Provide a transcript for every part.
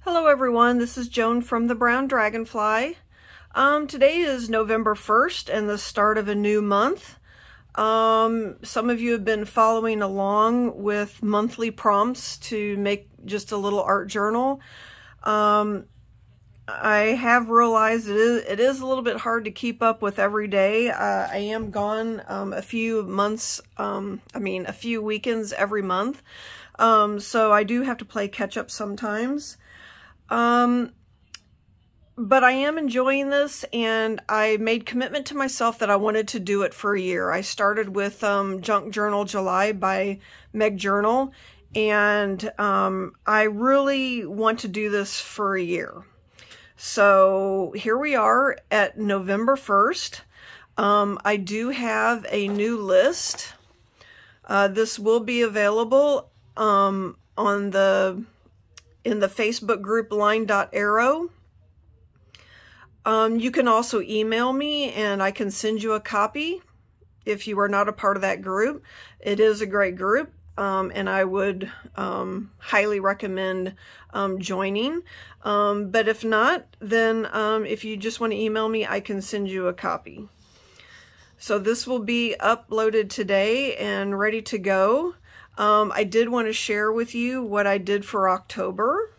Hello everyone, this is Joan from the Brown Dragonfly. Today is November 1st and the start of a new month. Some of you have been following along with monthly prompts to make just a little art journal. I have realized it is a little bit hard to keep up with every day. I am gone a few weekends every month. So I do have to play catch up sometimes. But I am enjoying this, and I made commitment to myself that I wanted to do it for a year. I started with Junk Journal July by Meg Journal, and I really want to do this for a year. So here we are at November 1st. I do have a new list. This will be available in the Facebook group line.arrow. You can also email me and I can send you a copy if you are not a part of that group. It is a great group, and I would highly recommend joining. But if not, then if you just want to email me, I can send you a copy. So this will be uploaded today and ready to go. I did want to share with you what I did for October.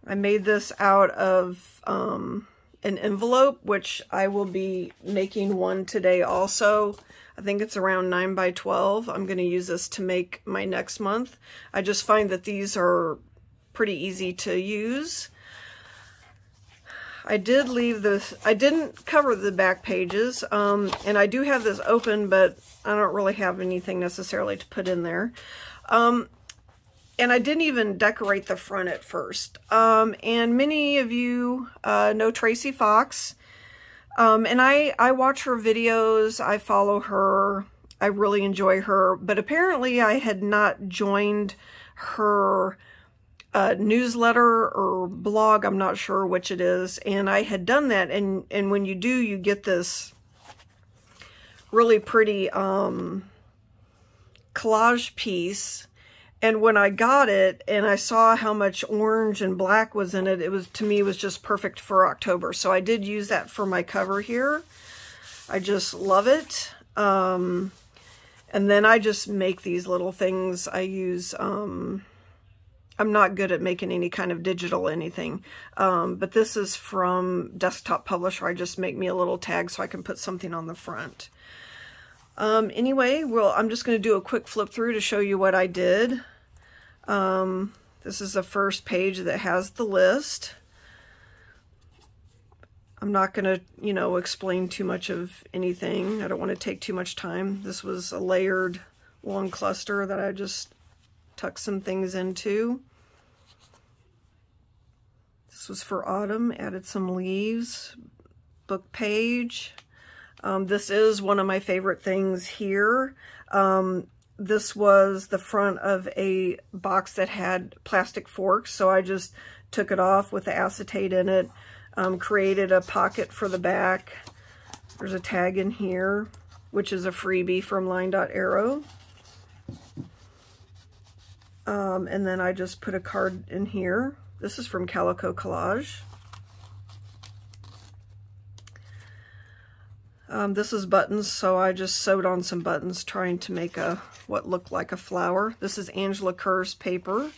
I made this out of an envelope, which I will be making one today also. I think it's around 9 by 12. I'm going to use this to make my next month. I just find that these are pretty easy to use. I did leave this, I didn't cover the back pages, and I do have this open, but I don't really have anything necessarily to put in there. And I didn't even decorate the front at first. And many of you know Tracy Fox, and I watch her videos, I follow her, I really enjoy her, but apparently I had not joined her newsletter or blog, I'm not sure which it is, and I had done that, and when you do, you get this really pretty collage piece. And when I got it and I saw how much orange and black was in it, to me it was just perfect for October. So I did use that for my cover here. I just love it. And then I just make these little things. I use I'm not good at making any kind of digital anything, but this is from Desktop Publisher. I just make me a little tag so I can put something on the front. Anyway, well, I'm just going to do a quick flip through to show you what I did. This is the first page that has the list. I'm not going to, explain too much of anything. I don't want to take too much time. This was a layered long cluster that I just tucked some things into. This was for autumn, added some leaves, book page. This is one of my favorite things here. This was the front of a box that had plastic forks, so I just took it off with the acetate in it, created a pocket for the back. There's a tag in here, which is a freebie from line.arrow. And then I just put a card in here. This is from Calico Collage. This is buttons, so I just sewed on some buttons trying to make what looked like a flower. This is Angela Kerr's paper.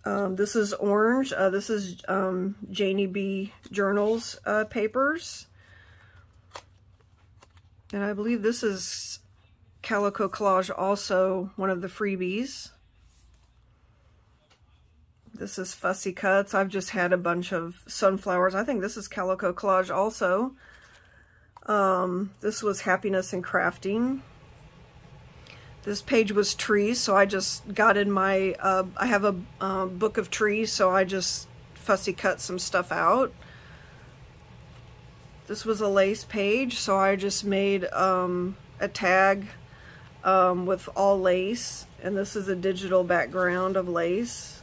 This is orange. This is Janie B. Journal's papers. And I believe this is Calico Collage, also one of the freebies. This is Fussy Cuts. I've just had a bunch of sunflowers. I think this is Calico Collage also. This was Happiness and Crafting. This page was trees, so I just got in my, I have a book of trees, so I just fussy cut some stuff out. This was a lace page, so I just made a tag with all lace, and this is a digital background of lace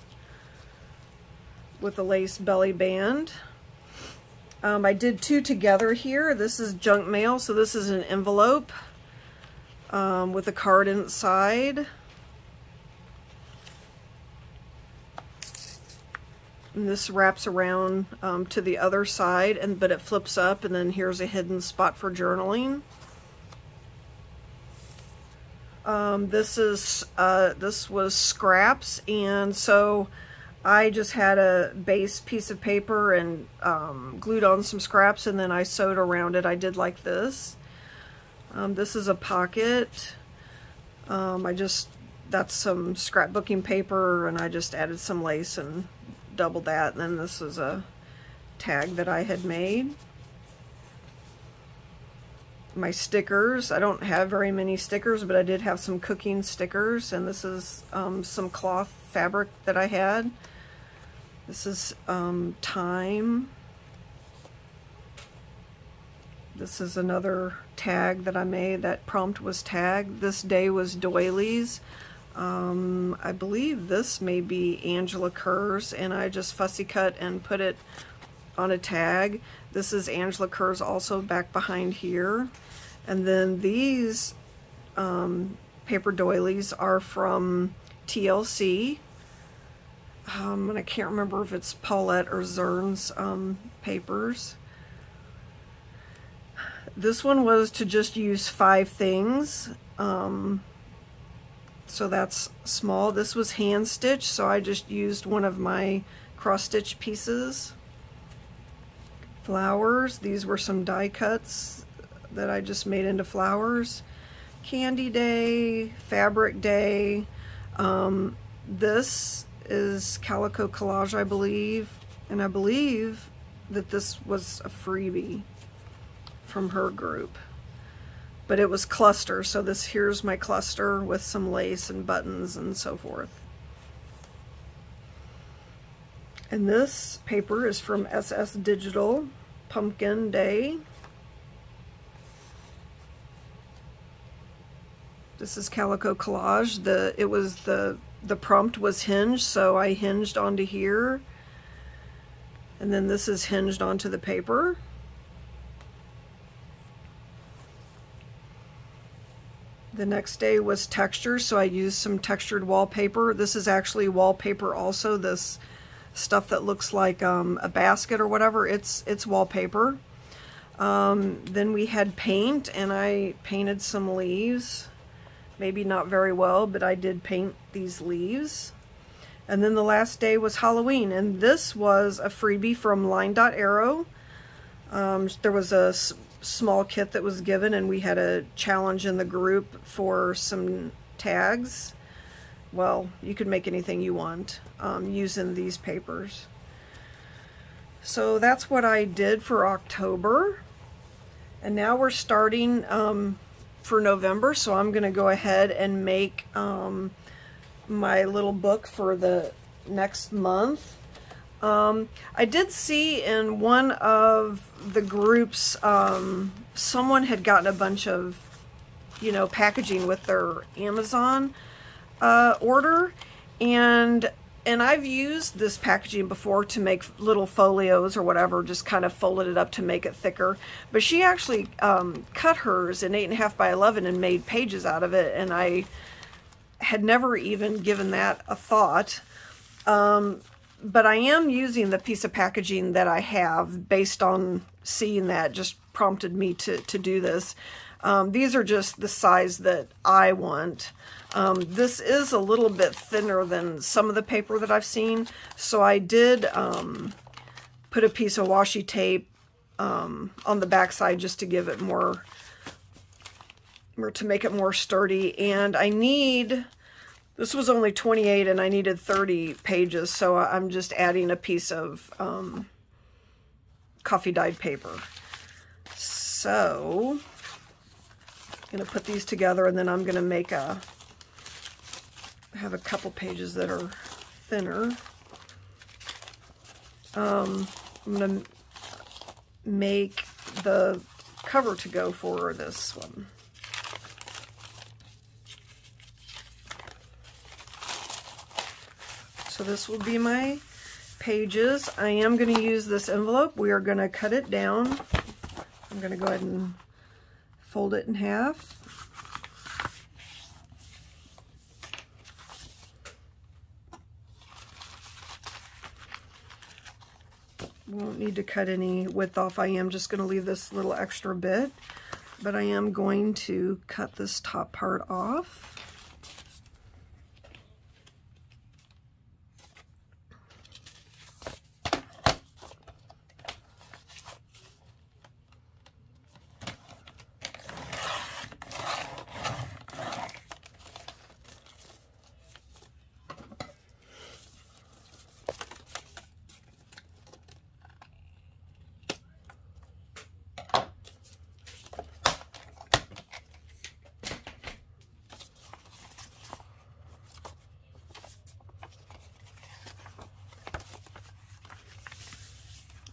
with a lace belly band. I did two together here. This is junk mail, so this is an envelope. with a card inside. And this wraps around to the other side, but it flips up, and then here's a hidden spot for journaling. This was scraps, and so I just had a base piece of paper and glued on some scraps, and then I sewed around it. I did like this. This is a pocket. That's some scrapbooking paper, and I just added some lace and doubled that. And then this is a tag that I had made. My stickers. I don't have very many stickers, but I did have some cooking stickers, and this is some cloth fabric that I had. This is time. This is another tag that I made. That prompt was tagged. This day was doilies. I believe this may be Angela Kerr's, and I just fussy cut and put it on a tag. This is Angela Kerr's also back behind here. And then these paper doilies are from TLC. And I can't remember if it's Paulette or Zern's papers. This one was to just use 5 things. So that's small. This was hand stitched, so I just used one of my cross stitch pieces. Flowers. These were some die cuts that I just made into flowers. Candy Day, Fabric Day. This is Calico Collage, I believe, and I believe that this was a freebie from her group, but it was cluster. So here's my cluster with some lace and buttons and so forth. And this paper is from SS Digital, Pumpkin Day. This is Calico Collage. The prompt was hinged, so I hinged onto here. And then this is hinged onto the paper. The next day was texture, so I used some textured wallpaper. This is actually wallpaper also. This stuff that looks like a basket or whatever, it's wallpaper. Then we had paint, and I painted some leaves. Maybe not very well, but I did paint these leaves. And then the last day was Halloween, and this was a freebie from Line Dot Arrow. There was a small kit that was given, and we had a challenge in the group for some tags. Well, you could make anything you want using these papers. So that's what I did for October. And now we're starting for November, so I'm going to go ahead and make my little book for the next month. I did see in one of the groups someone had gotten a bunch of, packaging with their Amazon order, and I've used this packaging before to make little folios or whatever, just kind of folded it up to make it thicker. But she actually cut hers in 8.5 by 11 and made pages out of it, and I had never even given that a thought. But I am using the piece of packaging that I have based on seeing that just prompted me to do this. These are just the size that I want. This is a little bit thinner than some of the paper that I've seen, so I did put a piece of washi tape on the back side just to give it more, to make it more sturdy. And this was only 28 and I needed 30 pages, so I'm just adding a piece of coffee dyed paper. So I'm going to put these together, and then I'm going to make have a couple pages that are thinner. I'm going to make the cover to go for this one. So this will be my pages. I am going to use this envelope. We are going to cut it down. I'm going to go ahead and fold it in half. won't need to cut any width off. I am just going to leave this little extra bit, but I am going to cut this top part off.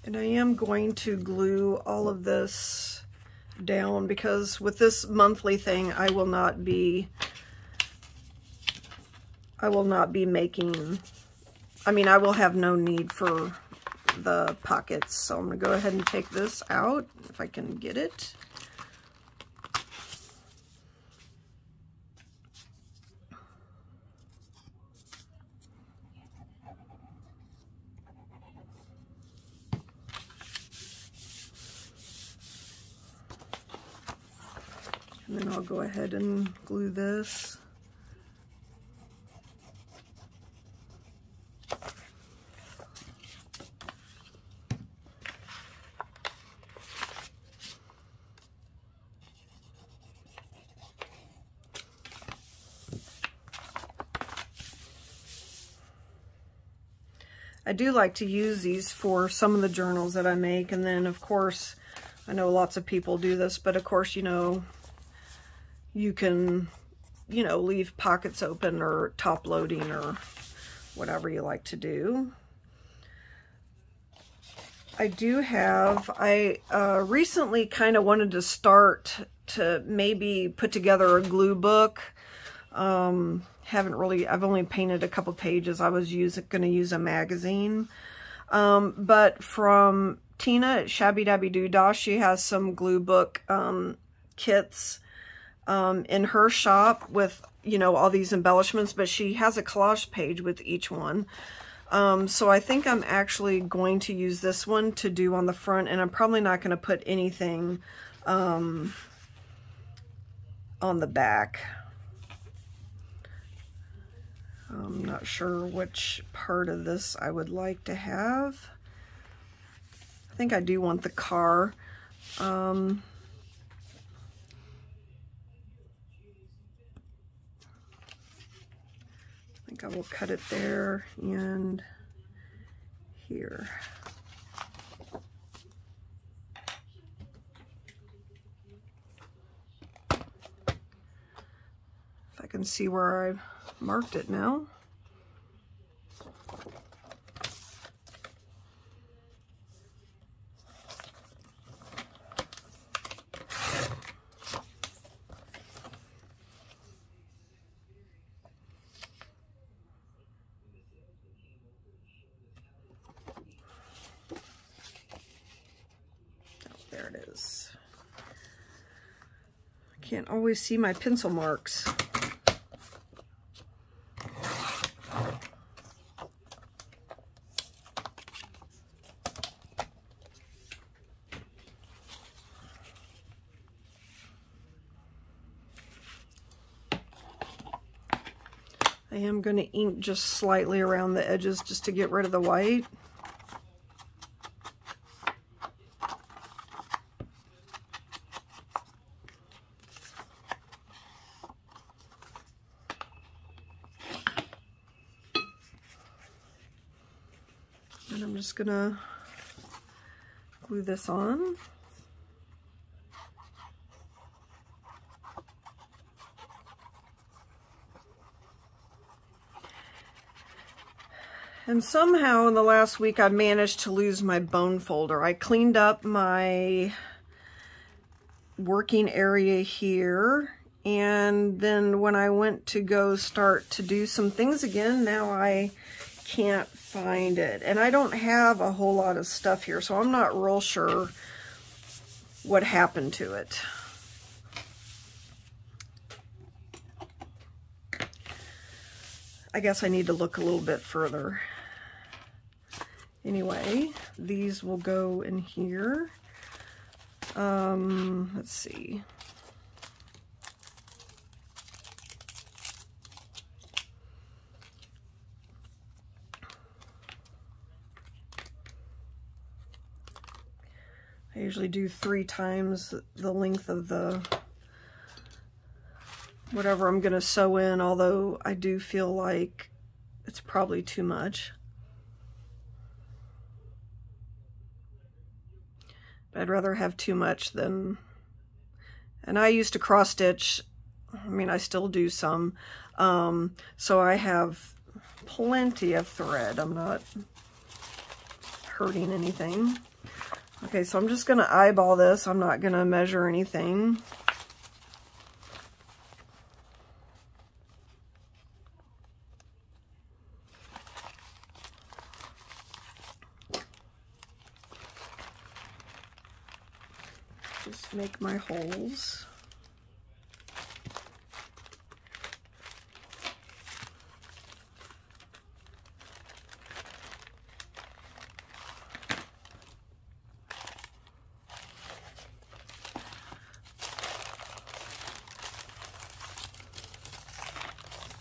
And I am going to glue all of this down because with this monthly thing, I will not be making, I mean, I will have no need for the pockets. So I'm going to go ahead and take this out if I can get it. And then I'll go ahead and glue this. I do like to use these for some of the journals that I make, and then of course, I know lots of people do this, but of course, you know, you can, you know, leave pockets open or top loading or whatever you like to do. I recently kind of wanted to start to maybe put together a glue book. I've only painted a couple pages. I was going to use a magazine. But from Tina at Shabby Dabby Doodah, she has some glue book kits in her shop with, you know, all these embellishments, but she has a collage page with each one. So I think I'm actually going to use this one to do on the front, and I'm probably not going to put anything on the back. I'm not sure which part of this I would like to have. I think I do want the car. I think I will cut it there and here. If I can see where I marked it now. There it is. I can't always see my pencil marks. I am going to ink just slightly around the edges just to get rid of the white. And I'm just going to glue this on. And somehow in the last week I managed to lose my bone folder. I cleaned up my working area here, and then when I went to go start to do some things again, now I can't find it. And I don't have a whole lot of stuff here, so I'm not real sure what happened to it. I guess I need to look a little bit further Anyway, these will go in here. Let's see. I usually do 3 times the length of the whatever I'm going to sew in, although I do feel like it's probably too much. I'd rather have too much than, and I used to cross stitch, I mean I still do some, so I have plenty of thread. I'm not hurting anything. Okay, so I'm just going to eyeball this. I'm not going to measure anything. Just make my holes.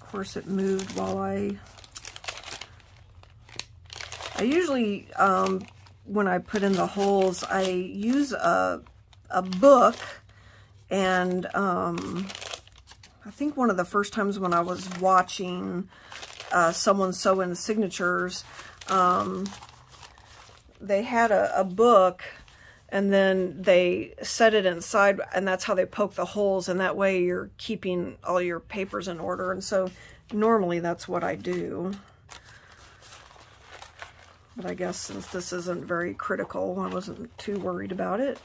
Of course, it moved while I usually, when I put in the holes, I use a book, and I think one of the first times when I was watching someone sew in signatures, they had a book, and then they set it inside, and that's how they poke the holes, and that way you're keeping all your papers in order. And so normally that's what I do. But I guess since this isn't very critical, I wasn't too worried about it.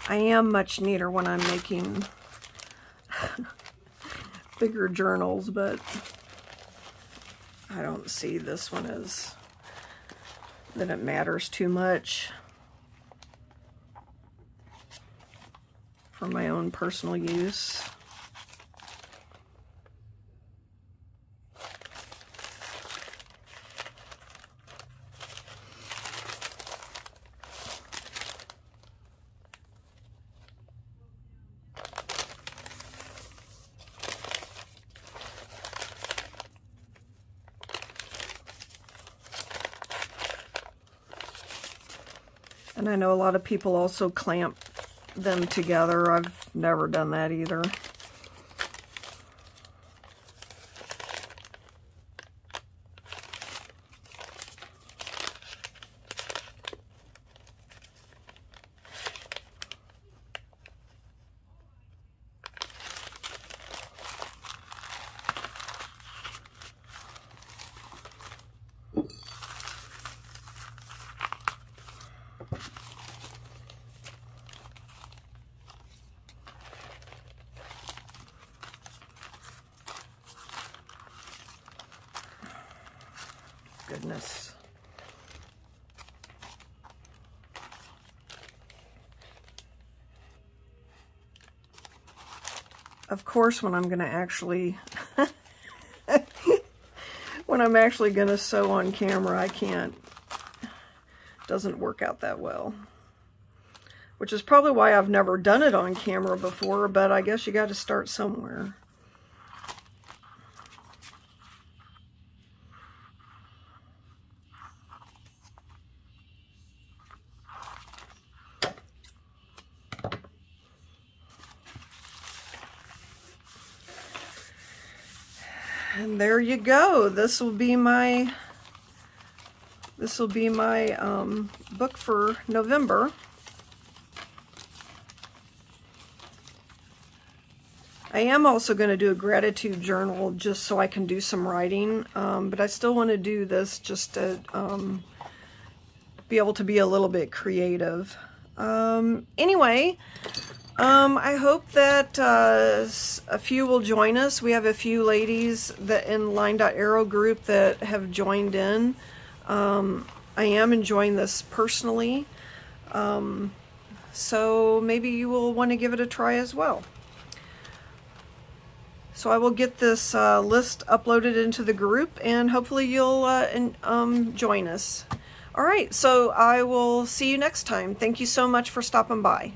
I am much neater when I'm making bigger journals, but I don't see this one as that it matters too much for my own personal use. And I know a lot of people also clamp them together. I've never done that either. Goodness. Of course, when I'm going to actually when I'm actually going to sew on camera, I can't. It doesn't work out that well. Which is probably why I've never done it on camera before, but I guess you got to start somewhere. And there you go. This will be my book for November. I am also going to do a gratitude journal just so I can do some writing, but I still want to do this just to be able to be a little bit creative. Anyway, I hope that a few will join us. We have a few ladies that in Line.Arrow group that have joined in. I am enjoying this personally, so maybe you will want to give it a try as well. So I will get this list uploaded into the group, and hopefully you'll join us. All right, so I will see you next time. Thank you so much for stopping by.